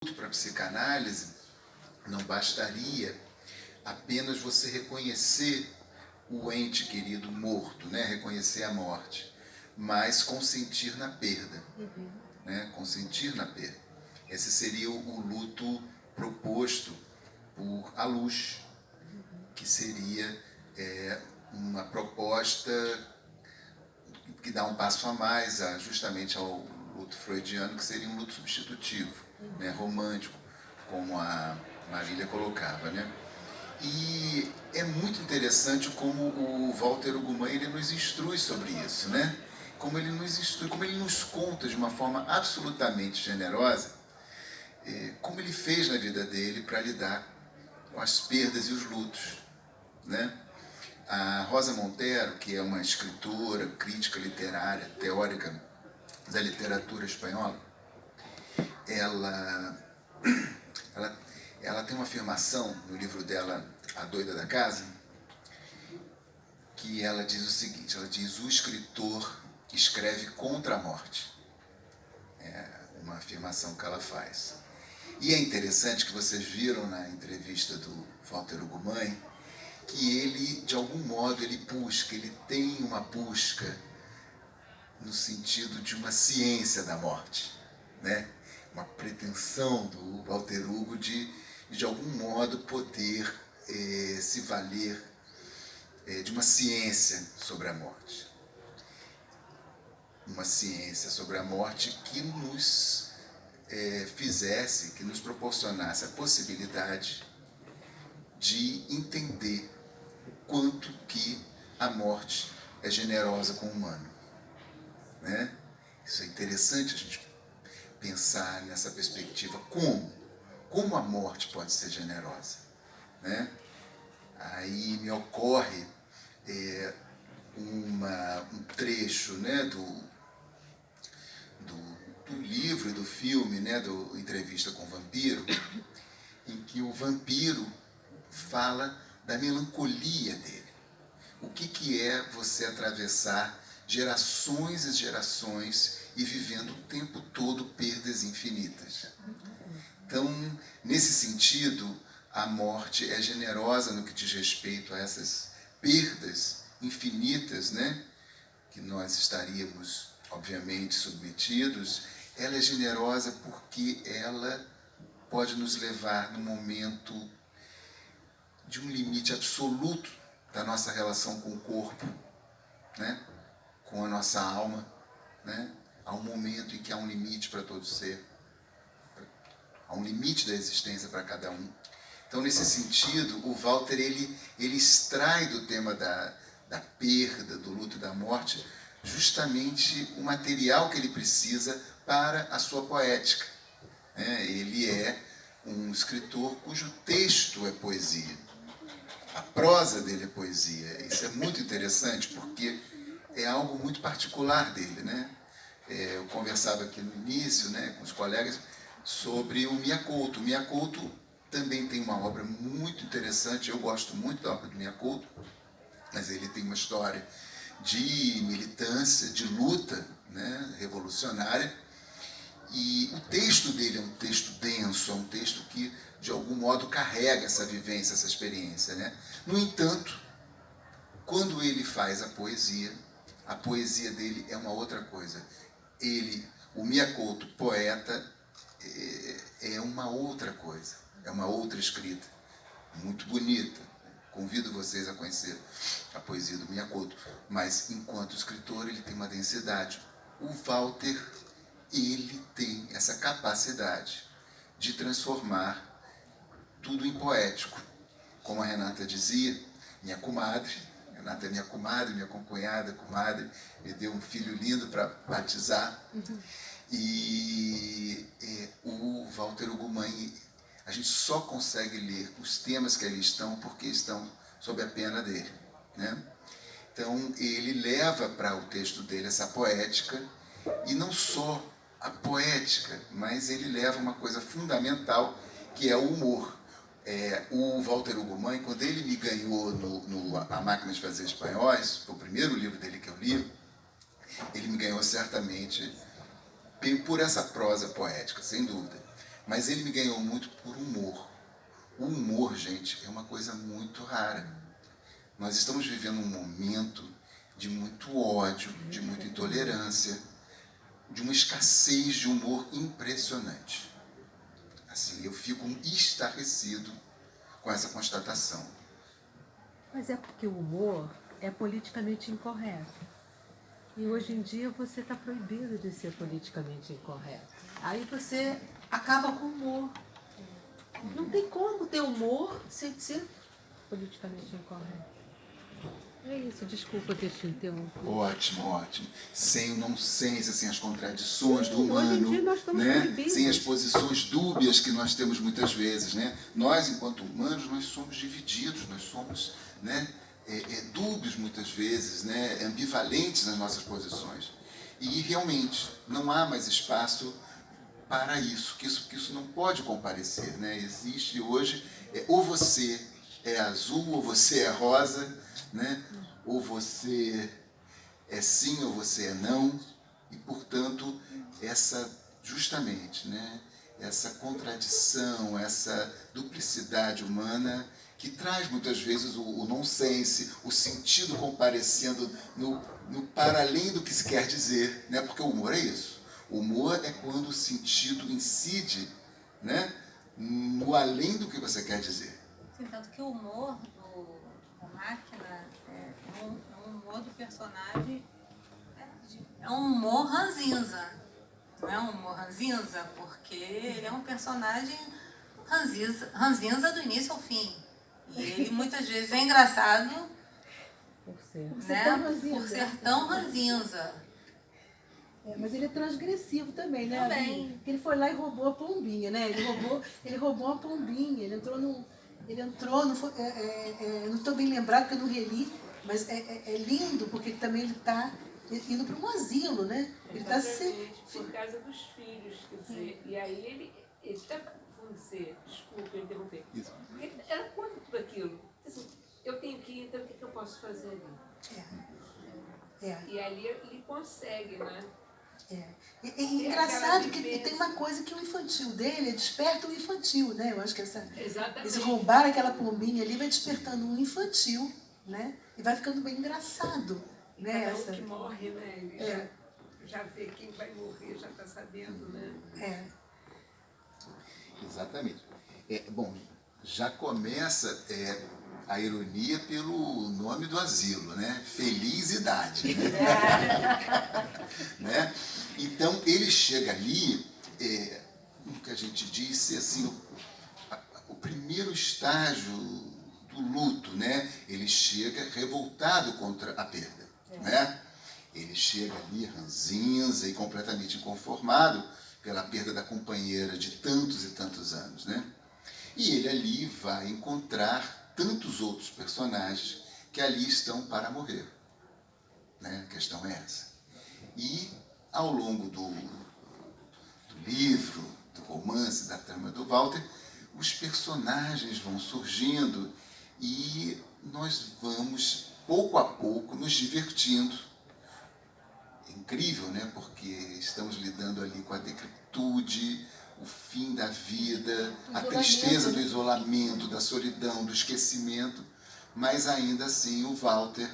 para a psicanálise, não bastaria apenas você reconhecer o ente querido morto, né? Reconhecer a morte, mas consentir na perda, né? Consentir na perda. Esse seria o luto proposto por Alush, que seria uma proposta que dá um passo a mais justamente ao luto freudiano, que seria um luto substitutivo, né? Romântico, como a Marília colocava, né? E é muito interessante como o Walter Ugumãe ele nos instrui sobre isso, né? Como ele nos instrui, como ele nos conta de uma forma absolutamente generosa como ele fez na vida dele para lidar com as perdas e os lutos, né? A Rosa Montero, que é uma escritora, crítica literária, teórica da literatura espanhola, ela tem uma afirmação no livro dela, A Doida da Casa, que ela diz o seguinte, ela diz: o escritor escreve contra a morte. É uma afirmação que ela faz. E é interessante que vocês viram na entrevista do Walter Ugumãe que ele, de algum modo, ele tem uma busca no sentido de uma ciência da morte, né? Uma pretensão do Walter Hugo de algum modo, poder se valer de uma ciência sobre a morte. Uma ciência sobre a morte que nos fizesse, que nos proporcionasse a possibilidade de entender quanto que a morte é generosa com o humano, né? Isso é interessante a gente pensar nessa perspectiva. Como a morte pode ser generosa, né? Aí me ocorre um trecho, né, do livro e do filme, né, do Entrevista com o Vampiro, em que o vampiro fala da melancolia dele. O que é você atravessar gerações e gerações e vivendo o tempo todo perdas infinitas. Então, nesse sentido, a morte é generosa no que diz respeito a essas perdas infinitas, né, que nós estaríamos, obviamente, submetidos. Ela é generosa porque ela pode nos levar no momento de um limite absoluto da nossa relação com o corpo, né? Com a nossa alma, né? Há um momento em que há um limite para todo ser, há um limite da existência para cada um. Então, nesse sentido, o Walter ele extrai do tema da perda, do luto e da morte, justamente o material que ele precisa para a sua poética. Ele é um escritor cujo texto é poesia. A prosa dele é poesia. Isso é muito interessante porque é algo muito particular dele, né? Eu conversava aqui no início, né, com os colegas sobre o Mia Couto. O Mia Couto também tem uma obra muito interessante. Eu gosto muito da obra do Mia Couto, mas ele tem uma história de militância, de luta, né, revolucionária. E o texto dele é um texto denso, é um texto que, de algum modo, carrega essa vivência, essa experiência, né? No entanto, quando ele faz a poesia dele é uma outra coisa. O Mia Couto, poeta, é uma outra coisa, é uma outra escrita, muito bonita. Convido vocês a conhecer a poesia do Mia Couto, mas, enquanto escritor, ele tem uma densidade. O Walter, ele tem essa capacidade de transformar tudo em poético. Como a Renata dizia, minha comadre, Renata é minha comadre, minha concunhada, comadre, me deu um filho lindo para batizar. E o Walter Ugumãe, a gente só consegue ler os temas que ali estão porque estão sob a pena dele, né? Então, ele leva para o texto dele essa poética, e não só a poética, mas ele leva uma coisa fundamental, que é o humor. O Walter Ugumãe, quando ele me ganhou no A Máquina de Fazer Espanhóis, foi o primeiro livro dele que eu li, ele me ganhou certamente por essa prosa poética, sem dúvida. Mas ele me ganhou muito por humor. O humor, gente, é uma coisa muito rara. Nós estamos vivendo um momento de muito ódio, de muita intolerância, de uma escassez de humor impressionante. Assim, eu fico estarrecido com essa constatação. Mas é porque o humor é politicamente incorreto. E hoje em dia você está proibido de ser politicamente incorreto. Aí você acaba com o humor. Não tem como ter humor sem ser politicamente incorreto. É isso, desculpa ter te interrompido. Ótimo, ótimo. Sem o nonsense, sem as contradições do Hoje em humano, dia nós estamos né? proibidos. Sem as posições dúbias que nós temos muitas vezes, né? Nós, enquanto humanos, nós somos divididos, nós somos, né, dúbios muitas vezes, né, ambivalentes nas nossas posições. E realmente não há mais espaço para isso, que isso não pode comparecer, né? Existe hoje, ou você é azul, ou você é rosa, né? Ou você é sim, ou você é não, e portanto, justamente, né? Essa contradição, essa duplicidade humana que traz muitas vezes o nonsense, o sentido comparecendo no para além do que se quer dizer, né? Porque o humor é isso. O humor é quando o sentido incide, né, no além do que você quer dizer. Sim, tanto que o humor da máquina é um humor do personagem, é um humor ranzinza. Não é um humor ranzinza, porque ele é um personagem ranzinza do início ao fim. E ele muitas vezes é engraçado Por ser. por ser tão ranzinza. Mas ele é transgressivo também, né? Também. Porque ele foi lá e roubou a pombinha, né? Ele roubou a pombinha, ele entrou no... não estou bem lembrado porque eu não reli, mas é lindo porque também ele está indo para um asilo, né? Ele está por causa dos filhos, quer dizer, e aí ele está, vamos dizer, desculpa eu interromper, ele era contra tudo aquilo. Assim, eu tenho que ir, então o que eu posso fazer ali? E ali ele consegue, né? É engraçado que tem uma coisa que o infantil dele desperta o infantil, né? Eu acho que esse roubar aquela pombinha ali vai despertando um infantil, né? E vai ficando bem engraçado, né? Cada um que morre, né? Ele já vê quem vai morrer, já está sabendo, né? Exatamente. Bom, já começa a ironia pelo nome do asilo, né? Felicidade. Né? Então, ele chega ali, como que a gente disse, assim, o primeiro estágio do luto, né? Ele chega revoltado contra a perda, né? Ele chega ali ranzinza e completamente inconformado pela perda da companheira de tantos e tantos anos, né? E ele ali vai encontrar tantos outros personagens que ali estão para morrer, né? A questão é essa. E ao longo do livro, do romance, da trama do Walter, os personagens vão surgindo e nós vamos, pouco a pouco, nos divertindo. É incrível, né? Porque estamos lidando ali com a decrepitude, o fim da vida, a tristeza do isolamento, da solidão, do esquecimento, mas ainda assim o Walter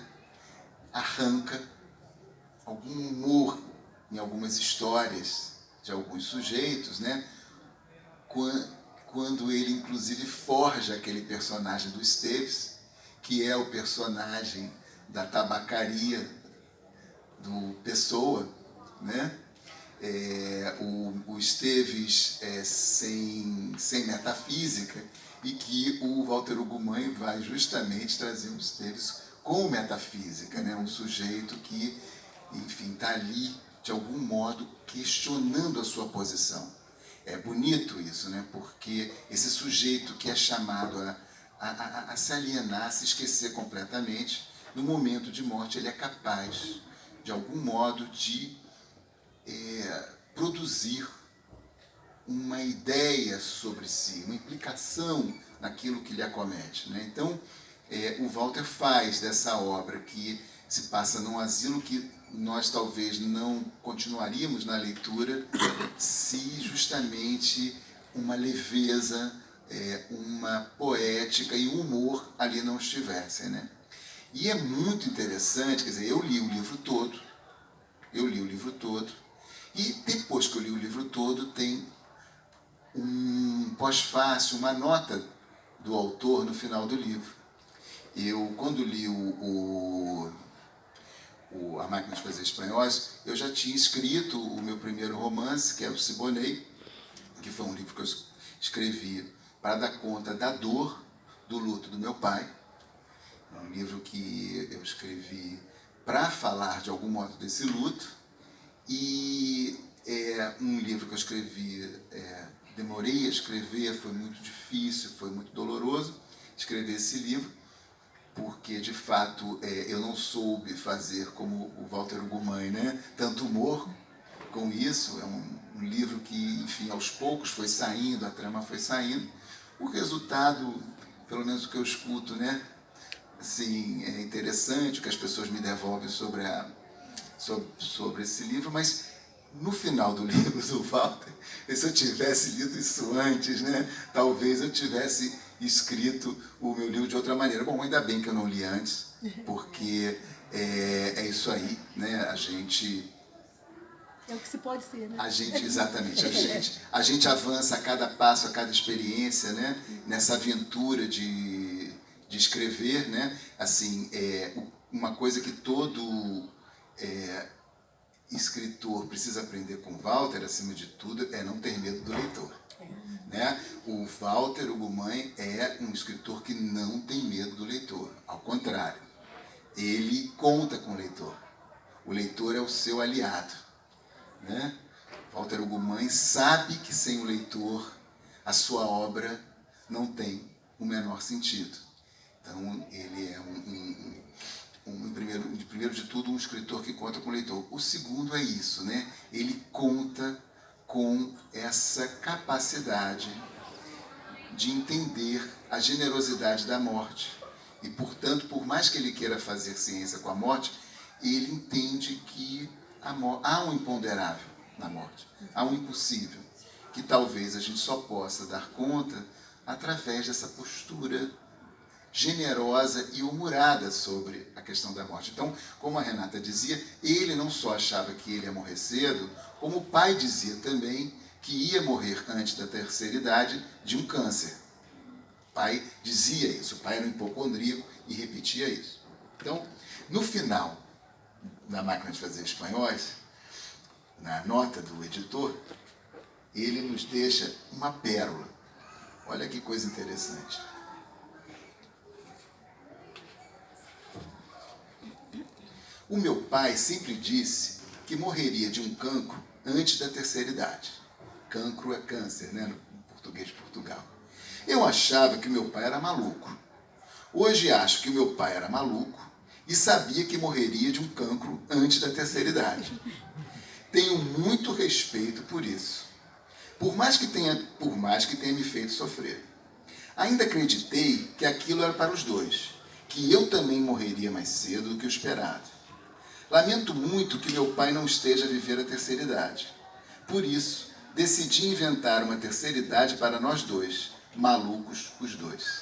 arranca algum humor em algumas histórias de alguns sujeitos, né? Quando ele, inclusive, forja aquele personagem do Esteves, que é o personagem da tabacaria do Pessoa, né? O Esteves sem metafísica, e que o Walter Ugumãe vai justamente trazer o Esteves com metafísica, né? Um sujeito que, enfim, está ali, de algum modo, questionando a sua posição. É bonito isso, né? Porque esse sujeito que é chamado a se alienar, a se esquecer completamente, no momento de morte ele é capaz, de algum modo, de produzir uma ideia sobre si, uma implicação naquilo que lhe acomete, né? Então, o Walter faz dessa obra que se passa num asilo que nós talvez não continuaríamos na leitura se justamente uma leveza, uma poética e um humor ali não estivessem, né? E é muito interessante, quer dizer, eu li o livro todo, e depois que eu li o livro todo, tem um pós-fácil, uma nota do autor no final do livro. Eu, quando li A Máquina de Fazer Espanhóis, eu já tinha escrito o meu primeiro romance, que é o Siboney, que foi um livro que eu escrevi para dar conta da dor do luto do meu pai. É um livro que eu escrevi para falar de algum modo desse luto, e é um livro que eu escrevi, demorei a escrever, foi muito difícil, foi muito doloroso escrever esse livro, porque de fato eu não soube fazer como o Walter Ugumãe, né? Tanto humor com isso. É um livro que, enfim, aos poucos foi saindo, a trama foi saindo. O resultado, pelo menos o que eu escuto, né? Assim, é interessante o que as pessoas me devolvem sobre esse livro, mas no final do livro do Walter, se eu tivesse lido isso antes, né, talvez eu tivesse escrito o meu livro de outra maneira. Bom, ainda bem que eu não li antes, porque é isso aí, né? A gente... É o que se pode ser, né? Exatamente, a gente avança a cada passo, a cada experiência, né? Nessa aventura de escrever, né? Assim, uma coisa que todo escritor precisa aprender com o Walter, acima de tudo, é não ter medo do leitor. Né? O Walter Ugumãe é um escritor que não tem medo do leitor, ao contrário, ele conta com o leitor. O leitor é o seu aliado. Né? Walter Ugumãe sabe que sem o leitor a sua obra não tem o menor sentido. Então ele é primeiro de tudo, um escritor que conta com o leitor. O segundo é isso, né? Ele conta com essa capacidade de entender a generosidade da morte. E, portanto, por mais que ele queira fazer ciência com a morte, ele entende que há um imponderável na morte, há um impossível, que talvez a gente só possa dar conta através dessa postura generosa e humorada sobre a questão da morte. Então, como a Renata dizia, ele não só achava que ele ia morrer cedo, como o pai dizia também que ia morrer antes da terceira idade de um câncer. O pai dizia isso, o pai era um hipocondríaco e repetia isso. Então, no final da Máquina de Fazer Espanhóis, na nota do editor, ele nos deixa uma pérola. Olha que coisa interessante. O meu pai sempre disse que morreria de um cancro antes da terceira idade. Cancro é câncer, né, no português de Portugal. Eu achava que meu pai era maluco. Hoje acho que meu pai era maluco e sabia que morreria de um cancro antes da terceira idade. Tenho muito respeito por isso. Por mais que tenha me feito sofrer. Ainda acreditei que aquilo era para os dois, que eu também morreria mais cedo do que o esperado. Lamento muito que meu pai não esteja a viver a terceira idade. Por isso, decidi inventar uma terceira idade para nós dois, malucos os dois.